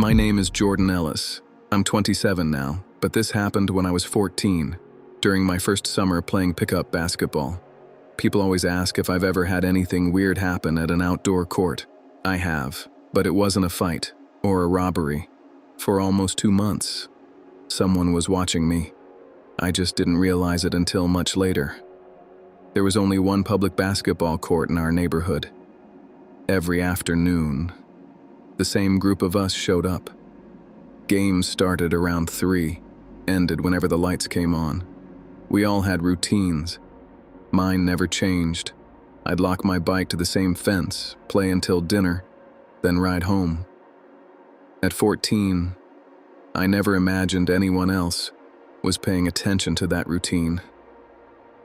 My name is Jordan Ellis. I'm 27 now, but this happened when I was 14, during my first summer playing pickup basketball. People always ask if I've ever had anything weird happen at an outdoor court. I have, but it wasn't a fight or a robbery. For almost 2 months, someone was watching me. I just didn't realize it until much later. There was only one public basketball court in our neighborhood. Every afternoon, the same group of us showed up. Games started around 3, ended whenever the lights came on. We all had routines. Mine never changed. I'd lock my bike to the same fence, play until dinner, then ride home. At 14, I never imagined anyone else was paying attention to that routine.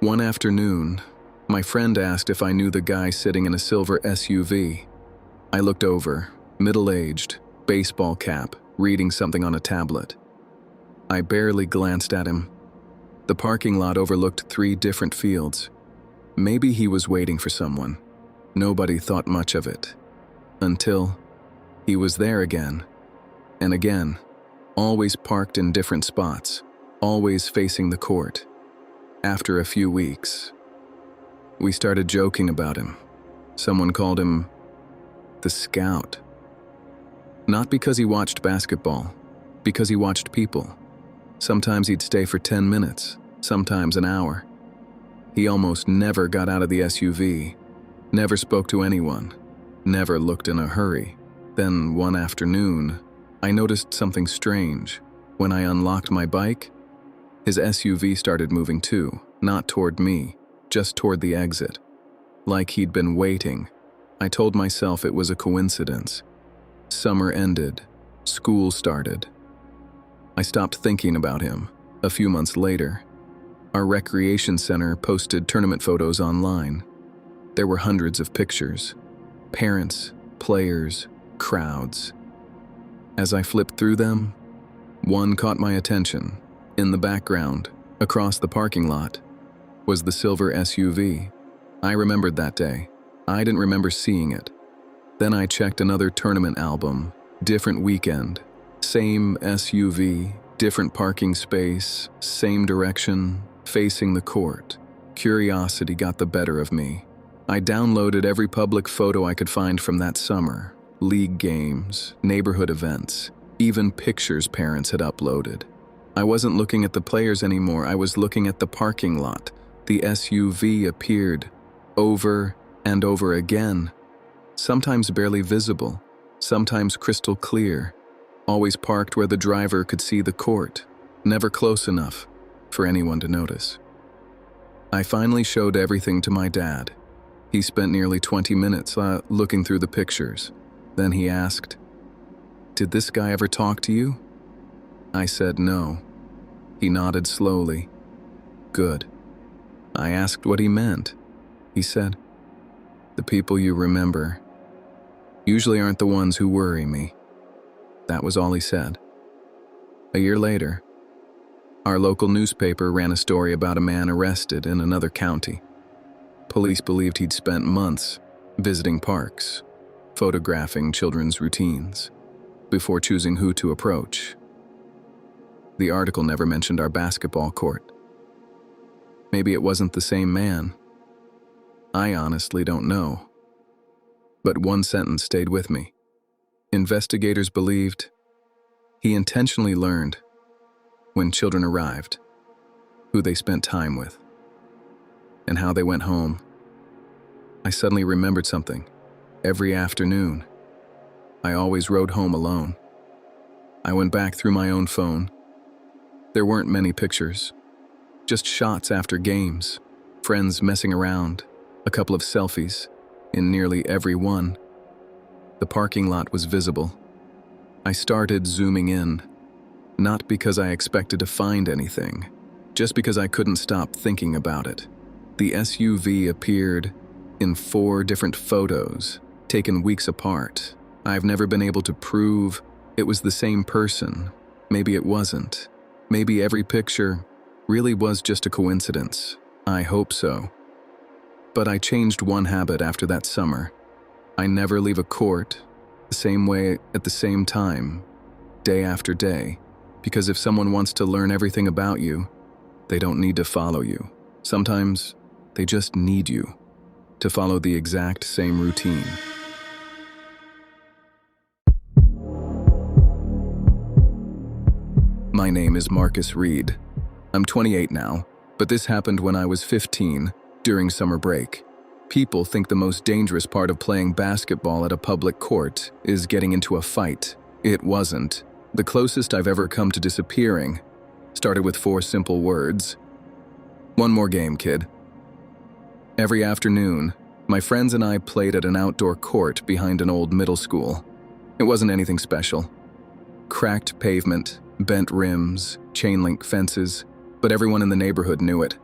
One afternoon, my friend asked if I knew the guy sitting in a silver SUV. I looked over, middle-aged, baseball cap, reading something on a tablet. I barely glanced at him. The parking lot overlooked 3 different fields. Maybe he was waiting for someone. Nobody thought much of it. Until he was there again. And again. Always parked in different spots. Always facing the court. After a few weeks, we started joking about him. Someone called him the Scout. Not because he watched basketball, because he watched people. Sometimes he'd stay for 10 minutes, sometimes an hour. He almost never got out of the SUV, never spoke to anyone, never looked in a hurry. Then one afternoon, I noticed something strange. When I unlocked my bike, his SUV started moving too, not toward me, just toward the exit. Like he'd been waiting. I told myself it was a coincidence. Summer ended. School started. I stopped thinking about him. A few months later, our recreation center posted tournament photos online. There were hundreds of pictures. Parents, players, crowds. As I flipped through them, one caught my attention. In the background, across the parking lot, was the silver SUV. I remembered that day. I didn't remember seeing it. Then I checked another tournament album. Different weekend. Same SUV, different parking space, same direction, facing the court. Curiosity got the better of me. I downloaded every public photo I could find from that summer. League games, neighborhood events, even pictures parents had uploaded. I wasn't looking at the players anymore, I was looking at the parking lot. The SUV appeared, over and over again. Sometimes barely visible, sometimes crystal clear. Always parked where the driver could see the court, never close enough for anyone to notice. I finally showed everything to my dad. He spent nearly 20 minutes looking through the pictures. Then he asked, "Did this guy ever talk to you?" I said no. He nodded slowly. "Good." I asked what he meant. He said, "The people you remember usually aren't the ones who worry me." That was all he said. A year later, our local newspaper ran a story about a man arrested in another county. Police believed he'd spent months visiting parks, photographing children's routines, before choosing who to approach. The article never mentioned our basketball court. Maybe it wasn't the same man. I honestly don't know. But one sentence stayed with me. Investigators believed he intentionally learned, when children arrived, who they spent time with, and how they went home. I suddenly remembered something. Every afternoon, I always rode home alone. I went back through my own phone. There weren't many pictures, just shots after games, friends messing around, a couple of selfies. In nearly every one, the parking lot was visible. I started zooming in, not because I expected to find anything, just because I couldn't stop thinking about it. The SUV appeared in 4 different photos, taken weeks apart. I've never been able to prove it was the same person. Maybe it wasn't. Maybe every picture really was just a coincidence. I hope so. But I changed one habit after that summer. I never leave a court the same way at the same time, day after day, because if someone wants to learn everything about you, they don't need to follow you. Sometimes they just need you to follow the exact same routine. My name is Marcus Reed. I'm 28 now, but this happened when I was 15, during summer break. People think the most dangerous part of playing basketball at a public court is getting into a fight. It wasn't. The closest I've ever come to disappearing started with 4 simple words. One more game, kid. Every afternoon, my friends and I played at an outdoor court behind an old middle school. It wasn't anything special. Cracked pavement, bent rims, chain-link fences, but everyone in the neighborhood knew it.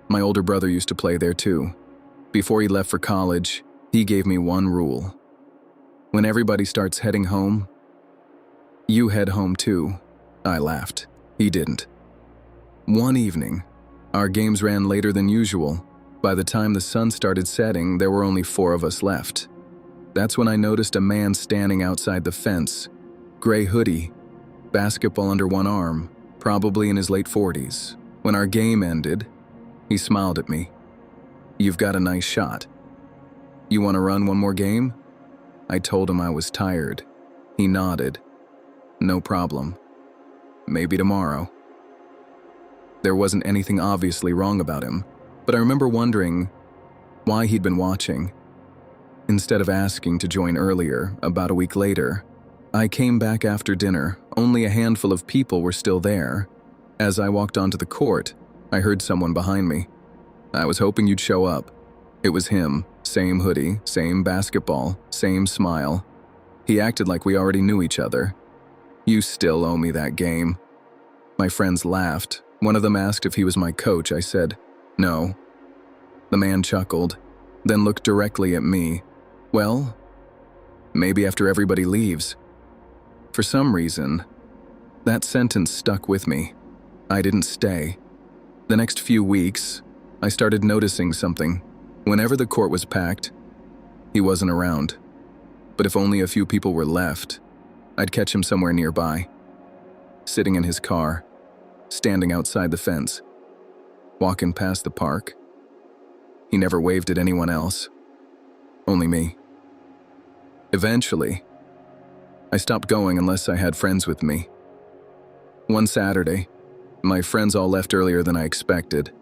My older brother used to play there too. Before he left for college, he gave me one rule. When everybody starts heading home, you head home too. I laughed. He didn't. One evening, our games ran later than usual. By the time the sun started setting, there were only 4 of us left. That's when I noticed a man standing outside the fence. Gray hoodie, basketball under one arm, probably in his late 40s. When our game ended, he smiled at me. "You've got a nice shot. You want to run one more game?" I told him I was tired. He nodded. "No problem. Maybe tomorrow." There wasn't anything obviously wrong about him, but I remember wondering why he'd been watching. Instead of asking to join earlier, about a week later, I came back after dinner. Only a handful of people were still there. As I walked onto the court, I heard someone behind me. "I was hoping you'd show up." It was him, same hoodie, same basketball, same smile. He acted like we already knew each other. "You still owe me that game." My friends laughed. One of them asked if he was my coach. I said, "No." The man chuckled, then looked directly at me. "Well, maybe after everybody leaves." For some reason, that sentence stuck with me. I didn't stay. The next few weeks, I started noticing something. Whenever the court was packed, he wasn't around. But if only a few people were left, I'd catch him somewhere nearby, sitting in his car, standing outside the fence, walking past the park. He never waved at anyone else, only me. Eventually, I stopped going unless I had friends with me. One Saturday, my friends all left earlier than I expected.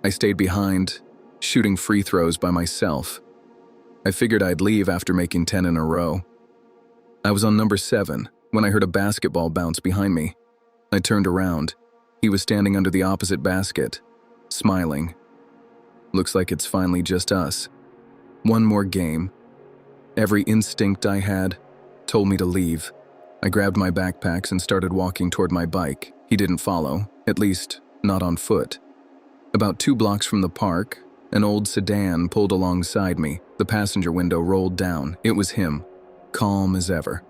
I stayed behind, shooting free throws by myself. I figured I'd leave after making 10 in a row. I was on number 7 when I heard a basketball bounce behind me. I turned around. He was standing under the opposite basket, smiling. Looks like it's finally just us. One more game. Every instinct I had told me to leave. I grabbed my backpacks and started walking toward my bike. He didn't follow, at least not on foot. About 2 blocks from the park, an old sedan pulled alongside me. The passenger window rolled down. It was him, calm as ever.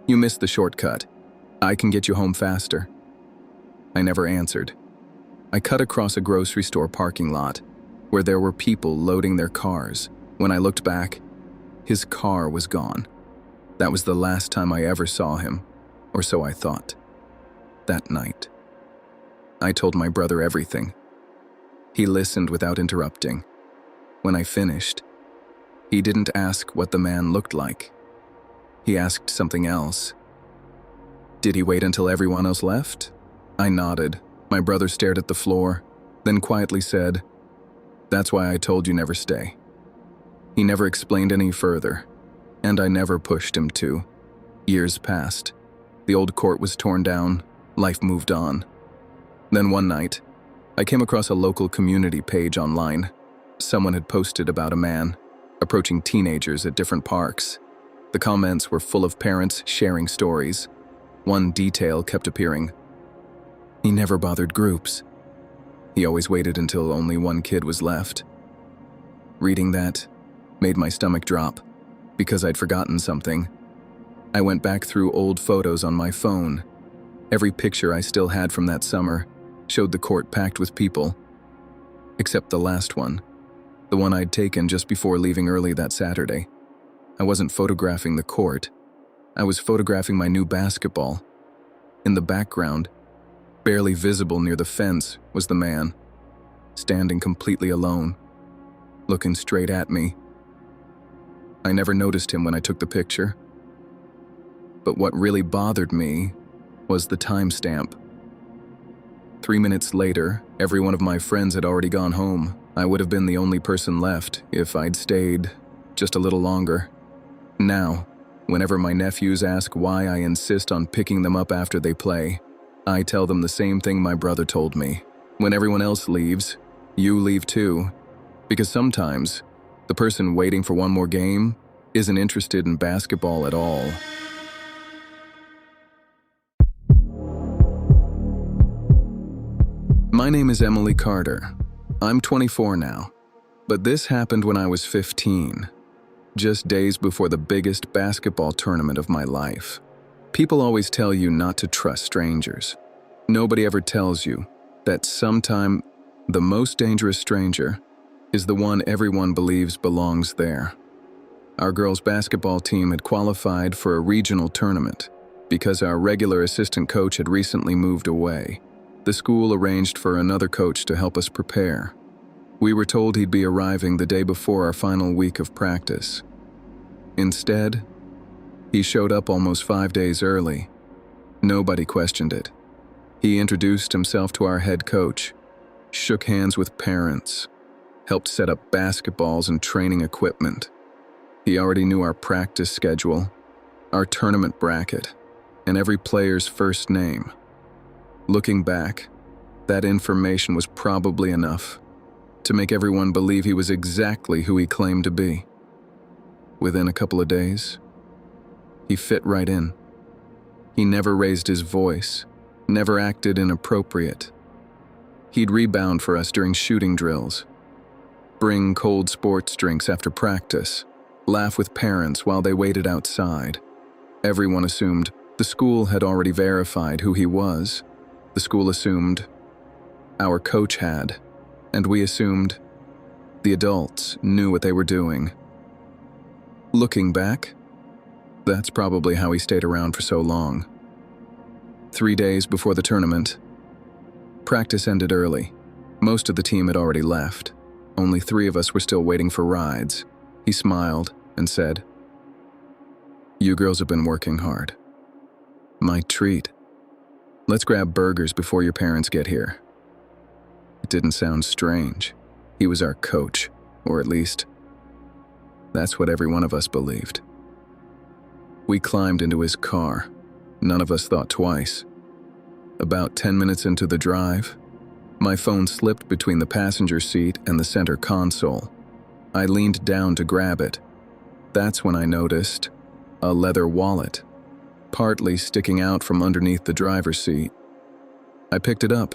"You missed the shortcut. I can get you home faster." I never answered. I cut across a grocery store parking lot where there were people loading their cars. When I looked back, his car was gone. That was the last time I ever saw him, or so I thought. That night, I told my brother everything. He listened without interrupting. When I finished, he didn't ask what the man looked like. He asked something else. "Did he wait until everyone else left?" I nodded. My brother stared at the floor, then quietly said, "That's why I told you never stay." He never explained any further, and I never pushed him to. Years passed. The old court was torn down. Life moved on. Then one night, I came across a local community page online. Someone had posted about a man approaching teenagers at different parks. The comments were full of parents sharing stories. One detail kept appearing. He never bothered groups. He always waited until only one kid was left. Reading that made my stomach drop, because I'd forgotten something. I went back through old photos on my phone. Every picture I still had from that summer showed the court packed with people, except the last one, the one I'd taken just before leaving early that Saturday. I wasn't photographing the court. I was photographing my new basketball. In the background, barely visible near the fence, was the man, standing completely alone, looking straight at me. I never noticed him when I took the picture. But what really bothered me was the timestamp. 3 minutes later, every one of my friends had already gone home. I would have been the only person left if I'd stayed just a little longer. Now, whenever my nephews ask why I insist on picking them up after they play, I tell them the same thing my brother told me. When everyone else leaves, you leave too. Because sometimes, the person waiting for one more game isn't interested in basketball at all. My name is Emily Carter. I'm 24 now, but this happened when I was 15, just days before the biggest basketball tournament of my life. People always tell you not to trust strangers. Nobody ever tells you that sometime the most dangerous stranger is the one everyone believes belongs there. Our girls' basketball team had qualified for a regional tournament because our regular assistant coach had recently moved away. The school arranged for another coach to help us prepare. We were told he'd be arriving the day before our final week of practice. Instead, he showed up almost 5 days early. Nobody questioned it. He introduced himself to our head coach, shook hands with parents, helped set up basketballs and training equipment. He already knew our practice schedule, our tournament bracket, and every player's first name. Looking back, that information was probably enough to make everyone believe he was exactly who he claimed to be. Within a couple of days, he fit right in. He never raised his voice, never acted inappropriate. He'd rebound for us during shooting drills, bring cold sports drinks after practice, laugh with parents while they waited outside. Everyone assumed the school had already verified who he was. The school assumed our coach had, and we assumed the adults knew what they were doing. Looking back, that's probably how he stayed around for so long. 3 days before the tournament, practice ended early. Most of the team had already left. Only 3 of us were still waiting for rides. He smiled and said, "You girls have been working hard. My treat. Let's grab burgers before your parents get here." It didn't sound strange. He was our coach, or at least, that's what every one of us believed. We climbed into his car. None of us thought twice. About 10 minutes into the drive, my phone slipped between the passenger seat and the center console. I leaned down to grab it. That's when I noticed a leather wallet, partly sticking out from underneath the driver's seat. I picked it up.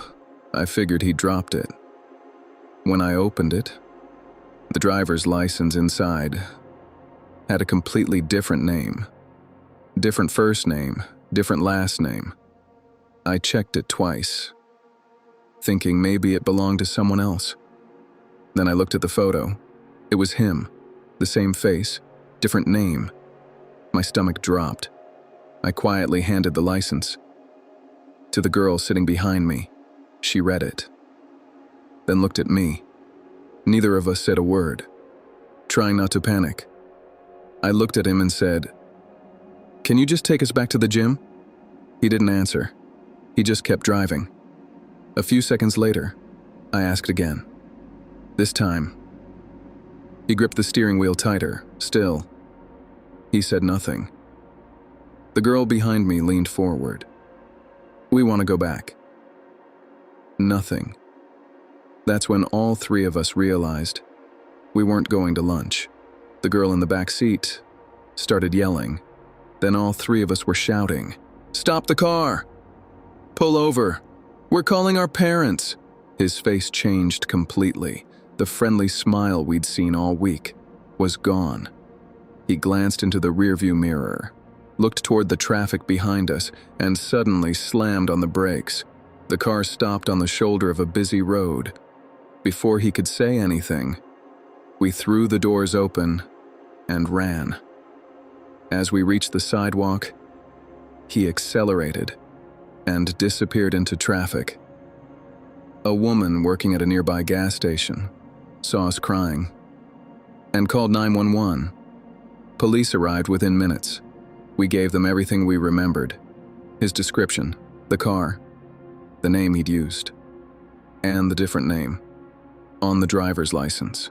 I figured he'd dropped it. When I opened it, the driver's license inside had a completely different name. Different first name, different last name. I checked it twice, thinking maybe it belonged to someone else. Then I looked at the photo. It was him, the same face, different name. My stomach dropped. I quietly handed the license to the girl sitting behind me. She read it, then looked at me. Neither of us said a word, trying not to panic. I looked at him and said, "Can you just take us back to the gym?" He didn't answer. He just kept driving. A few seconds later, I asked again. This time, he gripped the steering wheel tighter. Still, he said nothing. The girl behind me leaned forward. "We want to go back." Nothing. That's when all 3 of us realized we weren't going to lunch. The girl in the back seat started yelling. Then all 3 of us were shouting, "Stop the car! Pull over! We're calling our parents!" His face changed completely. The friendly smile we'd seen all week was gone. He glanced into the rearview mirror, looked toward the traffic behind us, and suddenly slammed on the brakes. The car stopped on the shoulder of a busy road. Before he could say anything, we threw the doors open and ran. As we reached the sidewalk, he accelerated. and disappeared into traffic. A woman working at a nearby gas station saw us crying and called 911. Police arrived within minutes. We gave them everything we remembered: his description, the car, the name he'd used, and the different name on the driver's license.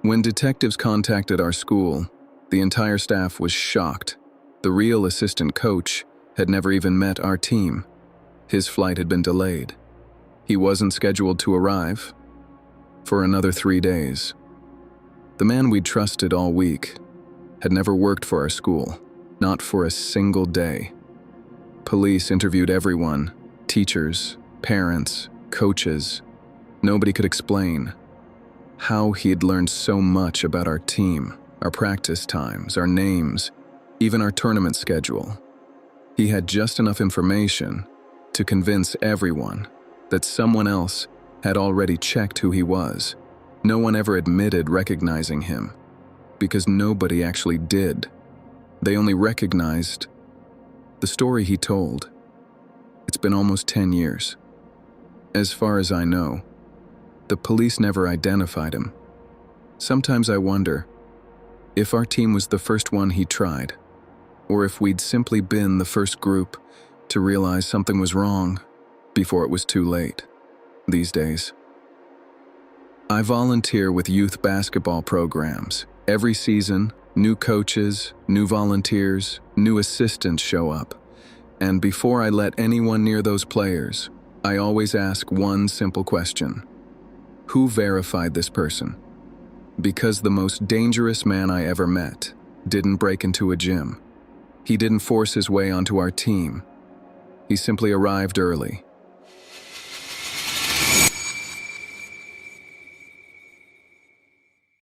When detectives contacted our school, the entire staff was shocked. The real assistant coach had never even met our team. His flight had been delayed. He wasn't scheduled to arrive for another 3 days. The man we'd trusted all week had never worked for our school, not for a single day. Police interviewed everyone: teachers, parents, coaches. Nobody could explain how he'd learned so much about our team, our practice times, our names, even our tournament schedule. He had just enough information to convince everyone that someone else had already checked who he was. No one ever admitted recognizing him, because nobody actually did. They only recognized the story he told. It's been almost 10 years. As far as I know, the police never identified him. Sometimes I wonder if our team was the first one he tried, or if we'd simply been the first group to realize something was wrong before it was too late. These days, I volunteer with youth basketball programs. Every season, new coaches, new volunteers, new assistants show up. And before I let anyone near those players, I always ask one simple question: who verified this person? Because the most dangerous man I ever met didn't break into a gym. He didn't force his way onto our team. He simply arrived early,